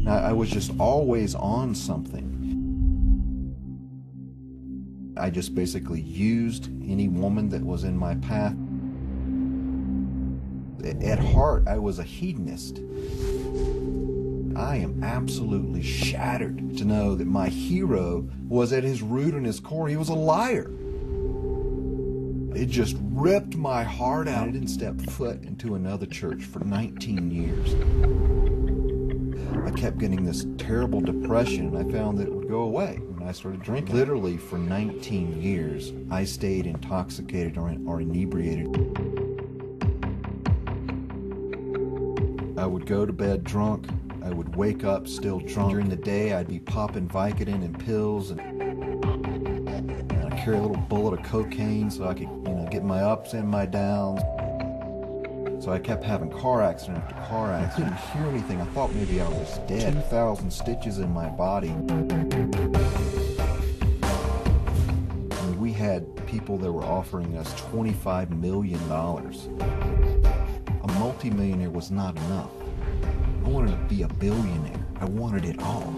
I was just always on something. I just basically used any woman that was in my path. At heart, I was a hedonist. I am absolutely shattered to know that my hero was at his root and his core, he was a liar. It just ripped my heart out. I didn't step foot into another church for 19 years. I kept getting this terrible depression, and I found that it would go away when I started drinking. Literally for 19 years, I stayed intoxicated or inebriated. I would go to bed drunk. I would wake up still drunk. During the day, I'd be popping Vicodin and pills, and I'd carry a little bullet of cocaine so I could, get my ups and my downs. So I kept having car accident after car accident. I couldn't hear anything. I thought maybe I was dead. 2,000 stitches in my body. We had people that were offering us $25 million. A multimillionaire was not enough. I wanted to be a billionaire. I wanted it all.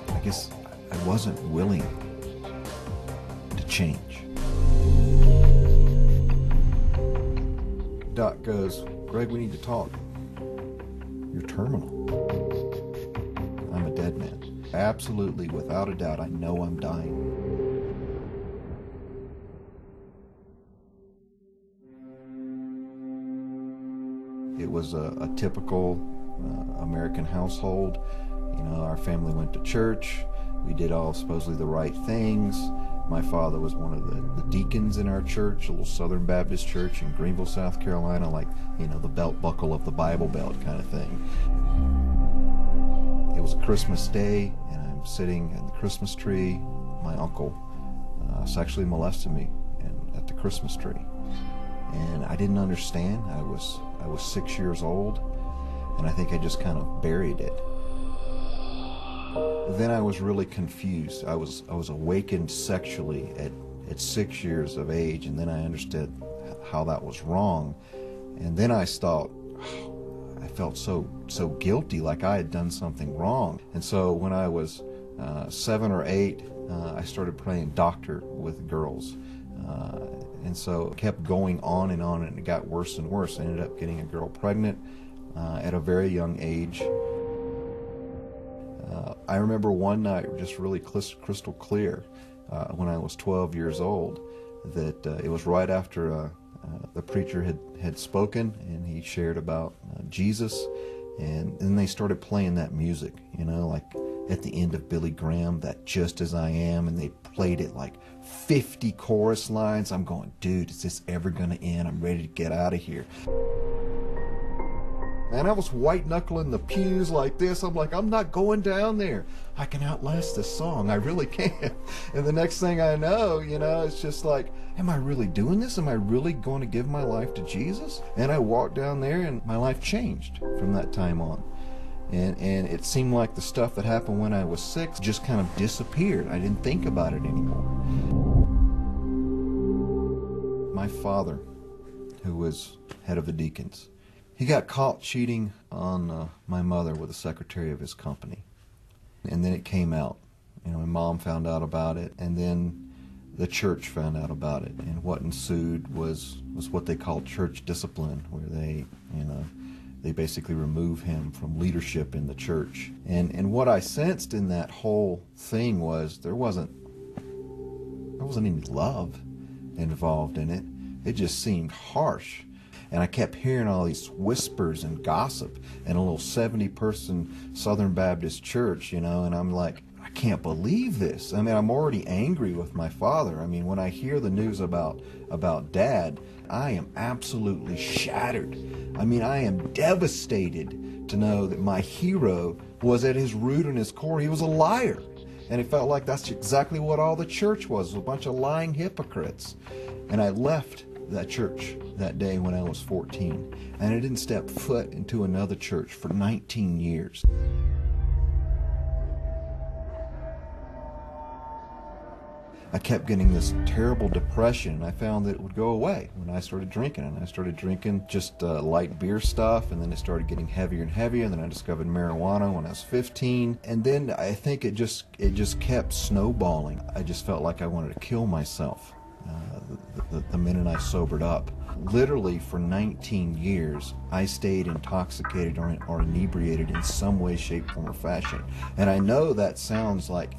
I guess I wasn't willing to change. Doc goes, "Greg, we need to talk. You're terminal." I'm a dead man. Absolutely, without a doubt, I know I'm dying. It was a typical American household. Our family went to church. We did all supposedly the right things. My father was one of the deacons in our church, a little Southern Baptist church in Greenville, South Carolina, like, the belt buckle of the Bible Belt kind of thing. It was a Christmas day, and I'm sitting at the Christmas tree. My uncle sexually molested me at the Christmas tree. And I didn't understand. I was 6 years old, and I think I just kind of buried it. Then I was really confused. I was awakened sexually at 6 years of age, and then I understood how that was wrong. And then I thought, I felt so guilty, like I had done something wrong. And so when I was 7 or 8, I started playing doctor with girls. And so it kept going on, and it got worse and worse. I ended up getting a girl pregnant at a very young age. I remember one night, just really crystal clear, when I was 12 years old, that it was right after the preacher had spoken, and he shared about Jesus, and then they started playing that music, like at the end of Billy Graham, that "Just As I Am," and they played it like 50 chorus lines. I'm going, dude, is this ever going to end? I'm ready to get out of here. Man, I was white-knuckling the pews like this. I'm like, I'm not going down there. I can outlast this song. I really can. And the next thing I know, it's just like, am I really doing this? Am I really going to give my life to Jesus? And I walked down there, and my life changed from that time on. And it seemed like the stuff that happened when I was 6 just kind of disappeared. I didn't think about it anymore. My father, who was head of the deacons, he got caught cheating on my mother with the secretary of his company. And then it came out. My mom found out about it, and then the church found out about it. And what ensued was what they called church discipline, where they basically remove him from leadership in the church. And what I sensed in that whole thing was there wasn't any love involved in it. It just seemed harsh. And I kept hearing all these whispers and gossip in a little 70-person Southern Baptist church, and I'm like, I can't believe this. I mean, I'm already angry with my father. I mean, when I hear the news about Dad, I am absolutely shattered. I mean, I am devastated to know that my hero was at his root and his core, he was a liar. And it felt like that's exactly what all the church was, a bunch of lying hypocrites. And I left that church that day when I was 14, and I didn't step foot into another church for 19 years. I kept getting this terrible depression, and I found that it would go away when I started drinking. And I started drinking just light beer stuff, and then it started getting heavier and heavier. And then I discovered marijuana when I was 15, and then I think it just kept snowballing. I just felt like I wanted to kill myself the minute I sobered up. Literally for 19 years, I stayed intoxicated or inebriated in some way, shape, form, or fashion. And I know that sounds like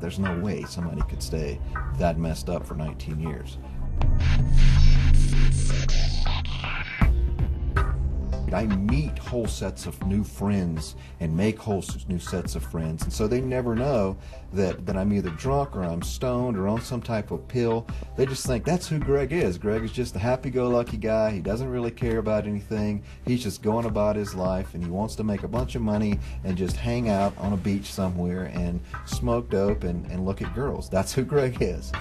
there's no way somebody could stay that messed up for 19 years. I meet whole sets of new friends and make whole new sets of friends, and so they never know that I'm either drunk or I'm stoned or on some type of pill. They just think that's who Greg is. Greg is just a happy-go-lucky guy. He doesn't really care about anything. He's just going about his life, and he wants to make a bunch of money and just hang out on a beach somewhere and smoke dope and look at girls. That's who Greg is.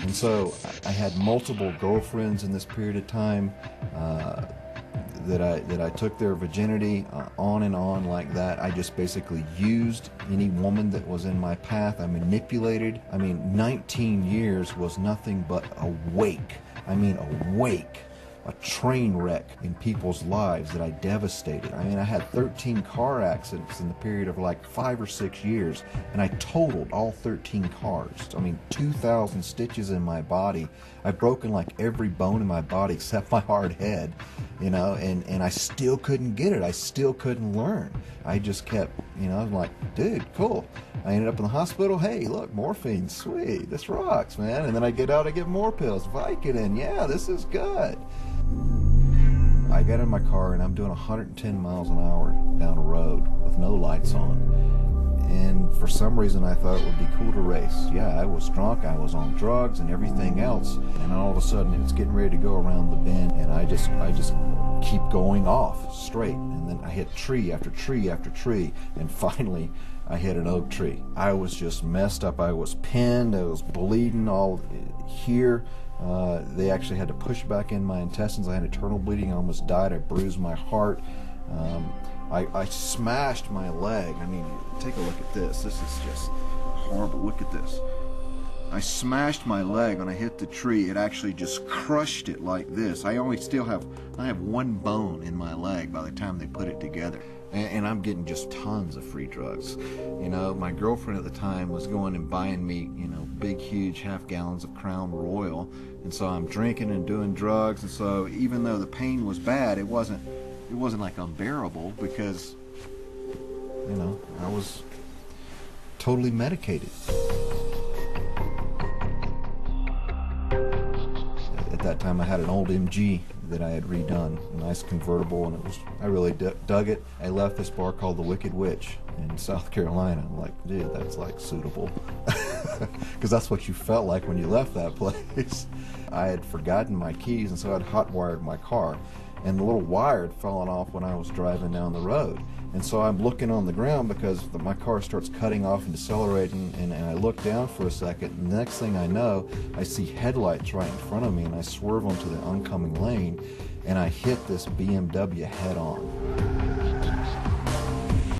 And so I had multiple girlfriends in this period of time that I took their virginity on and on like that. I just basically used any woman that was in my path. I manipulated. I mean, 19 years was nothing but a wake. I mean, a wake. A train wreck in people's lives that I devastated. I mean, I had 13 car accidents in the period of like 5 or 6 years, and I totaled all 13 cars. I mean, 2,000 stitches in my body. I've broken like every bone in my body except my hard head, you know, and I still couldn't get it. I still couldn't learn. I just kept, you know, I'm like, dude, cool. I ended up in the hospital. Hey, look, morphine, sweet. This rocks, man. And then I get out, I get more pills. Vicodin, yeah, this is good. I got in my car and I'm doing 110 miles an hour down a road with no lights on. And for some reason I thought it would be cool to race. Yeah, I was drunk, I was on drugs and everything else. And all of a sudden it's getting ready to go around the bend, and I just keep going off straight. And then I hit tree after tree after tree, and finally I hit an oak tree. I was just messed up. I was pinned, I was bleeding all here. They actually had to push back in my intestines. I had internal bleeding. I almost died. I bruised my heart. I smashed my leg. I mean, take a look at this. This is just horrible. Look at this. I smashed my leg when I hit the tree. It actually just crushed it like this. I have one bone in my leg by the time they put it together. And I'm getting just tons of free drugs. You know, my girlfriend at the time was going and buying me, you know, big, huge half-gallons of Crown Royal. And so I'm drinking and doing drugs. And so even though the pain was bad, it wasn't like unbearable, because, you know, I was totally medicated. At that time I had an old MG that I had redone, a nice convertible, and I really dug it. I left this bar called the Wicked Witch in South Carolina. I'm like, dude, that's like suitable. Because that's what you felt like when you left that place. I had forgotten my keys, and so I'd hot-wired my car, and the little wire had fallen off when I was driving down the road. And so I'm looking on the ground because my car starts cutting off and decelerating, and I look down for a second, and the next thing I know, I see headlights right in front of me, and I swerve onto the oncoming lane, and I hit this BMW head on.